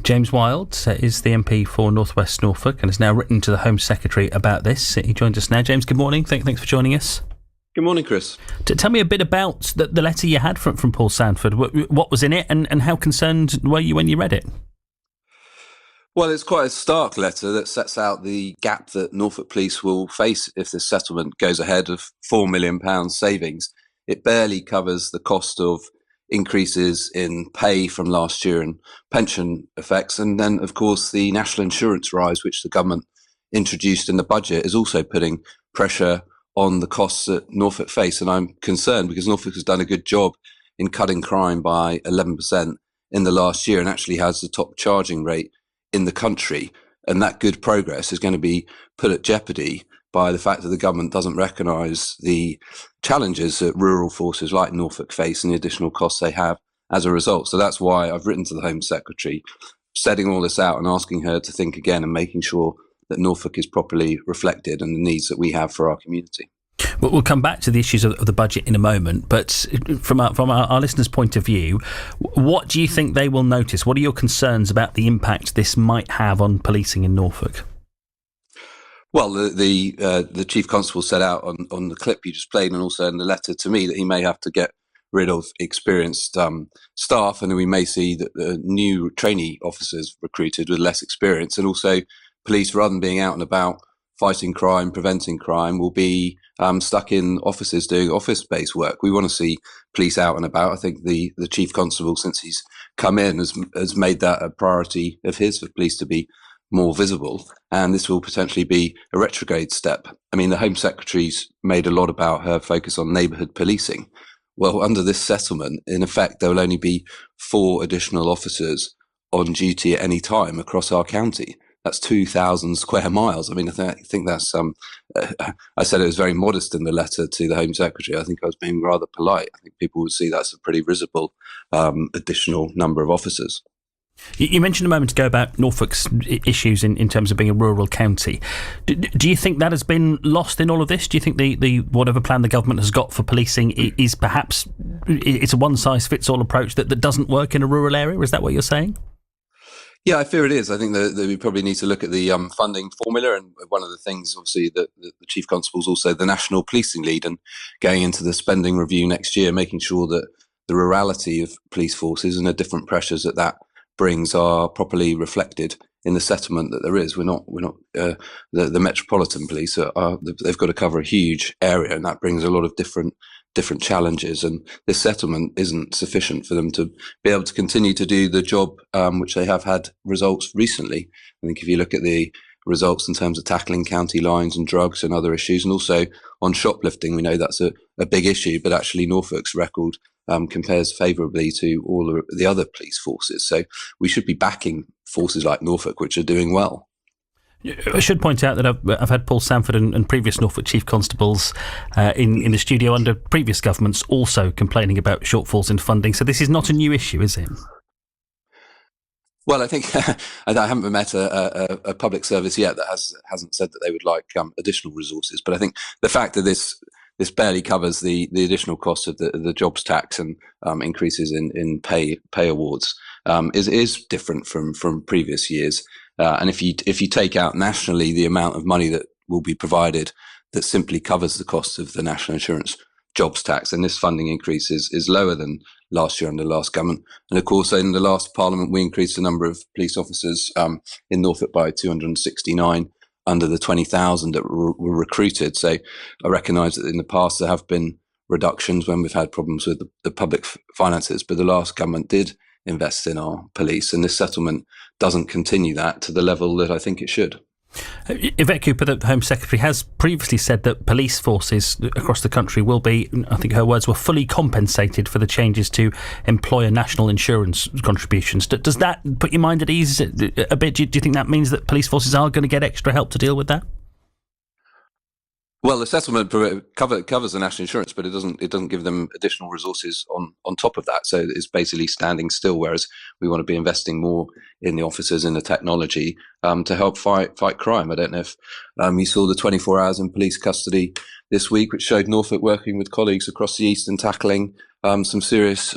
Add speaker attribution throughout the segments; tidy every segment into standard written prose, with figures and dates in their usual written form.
Speaker 1: James Wild is the MP for North West Norfolk and has now written to the Home Secretary about this. He joins us now. James, good morning. Thanks for joining us.
Speaker 2: Good morning, Chris.
Speaker 1: Tell me a bit about the letter you had from Paul Sanford. What was in it and how concerned were you when you read it?
Speaker 2: Well, it's quite a stark letter that sets out the gap that Norfolk Police will face if this settlement goes ahead of £4 million savings. It barely covers the cost of increases in pay from last year and pension effects. And then, of course, the national insurance rise, which the government introduced in the budget, is also putting pressure on the costs that Norfolk face. And I'm concerned because Norfolk has done a good job in cutting crime by 11% in the last year and actually has the top charging rate in the country. And that good progress is going to be put at jeopardy by the fact that the government doesn't recognise the challenges that rural forces like Norfolk face and the additional costs they have as a result. So that's why I've written to the Home Secretary, setting all this out and asking her to think again and making sure that Norfolk is properly reflected and the needs that we have for our community.
Speaker 1: Well, we'll come back to the issues of the budget in a moment, but from our listeners' point of view, what do you think they will notice? What are your concerns about the impact this might have on policing in Norfolk?
Speaker 2: Well, the Chief Constable set out on the clip you just played and also in the letter to me that he may have to get rid of experienced staff, and we may see that new trainee officers recruited with less experience, and also police, rather than being out and about fighting crime, preventing crime, will be stuck in offices doing office-based work. We want to see police out and about. I think the Chief Constable, since he's come in, has made that a priority of his for police to be more visible, and this will potentially be a retrograde step. I mean, the Home Secretary's made a lot about her focus on neighbourhood policing. Well, under this settlement, in effect, there will only be 4 additional officers on duty at any time across our county. That's 2,000 square miles. I mean, I think that's, I said it was very modest in the letter to the Home Secretary. I think I was being rather polite. I think people would see that's a pretty visible additional number of officers.
Speaker 1: You mentioned a moment ago about Norfolk's issues in terms of being a rural county. Do you think that has been lost in all of this? Do you think the whatever plan the government has got for policing is perhaps it's a one-size-fits-all approach that doesn't work in a rural area? Is that what you're saying?
Speaker 2: Yeah, I fear it is. I think that we probably need to look at the funding formula, and one of the things, obviously, that the Chief Constable is also the national policing lead, and going into the spending review next year, making sure that the rurality of police forces and the different pressures that brings are properly reflected in the settlement that there is. We're not the Metropolitan Police they've got to cover a huge area, and that brings a lot of different challenges, and this settlement isn't sufficient for them to be able to continue to do the job which they have had results recently. I think if you look at the results in terms of tackling county lines and drugs and other issues, and also on shoplifting, we know that's a big issue, but actually Norfolk's record compares favourably to all the other police forces. So we should be backing forces like Norfolk, which are doing well.
Speaker 1: I should point out that I've had Paul Sanford and previous Norfolk Chief Constables in the studio under previous governments also complaining about shortfalls in funding. So this is not a new issue, is it?
Speaker 2: Well, I think I haven't met a public service yet that hasn't said that they would like additional resources. But I think the fact that this barely covers the additional cost of the jobs tax and increases in pay awards is different from previous years. And if you take out nationally the amount of money that will be provided that simply covers the cost of the national insurance jobs tax, and this funding increase is lower than last year under the last government. And of course, in the last Parliament, we increased the number of police officers in Norfolk by 269 under the 20,000 that were recruited. So I recognise that in the past there have been reductions when we've had problems with the public finances, but the last government did invest in our police, and this settlement doesn't continue that to the level that I think it should.
Speaker 1: Yvette Cooper, the Home Secretary, has previously said that police forces across the country will be, I think her words were, fully compensated for the changes to employer national insurance contributions. Does that put your mind at ease a bit? Do you think that means that police forces are going to get extra help to deal with that?
Speaker 2: Well, the settlement covers the national insurance, but it doesn't give them additional resources on top of that. So it's basically standing still, whereas we want to be investing more in the officers and the technology to help fight crime. I don't know if you saw the 24 hours in police custody this week, which showed Norfolk working with colleagues across the East and tackling some serious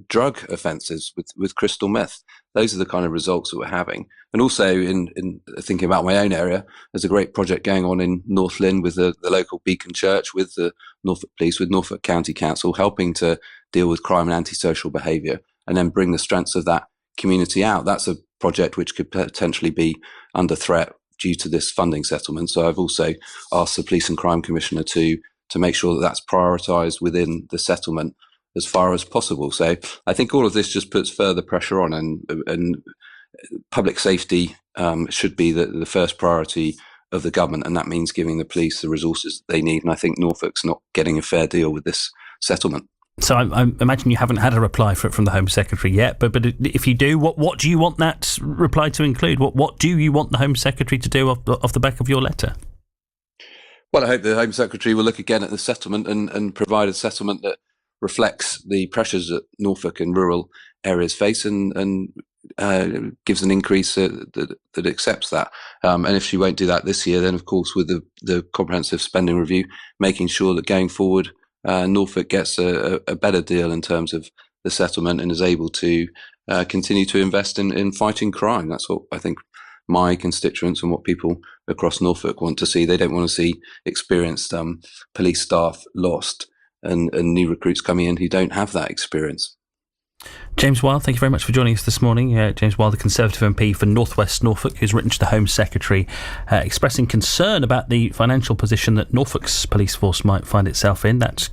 Speaker 2: drug offences with crystal meth. those are the kind of results that we're having. And also in thinking about my own area, there's a great project going on in North Lynn with the local Beacon Church, with the Norfolk Police, with Norfolk County Council, helping to deal with crime and antisocial behaviour and then bring the strengths of that community out. That's a project which could potentially be under threat due to this funding settlement. So I've also asked the Police and Crime Commissioner to make sure that that's prioritised within the settlement as far as possible. So I think all of this just puts further pressure on, and public safety should be the first priority of the government, and that means giving the police the resources they need. And I think Norfolk's not getting a fair deal with this settlement.
Speaker 1: So I imagine you haven't had a reply from the Home Secretary yet, but if you do, what do you want that reply to include? What do you want the Home Secretary to do off the back of your letter?
Speaker 2: Well, I hope the Home Secretary will look again at the settlement and provide a settlement that reflects the pressures that Norfolk and rural areas face and gives an increase that accepts that. And if she won't do that this year, then of course with the comprehensive spending review, making sure that going forward Norfolk gets a better deal in terms of the settlement and is able to continue to invest in fighting crime. That's what I think my constituents and what people across Norfolk want to see. They don't want to see experienced police staff lost and new recruits coming in who don't have that experience.
Speaker 1: James Wilde, thank you very much for joining us this morning. James Wilde, the Conservative MP for North West Norfolk, who's written to the Home Secretary expressing concern about the financial position that Norfolk's police force might find itself in. That's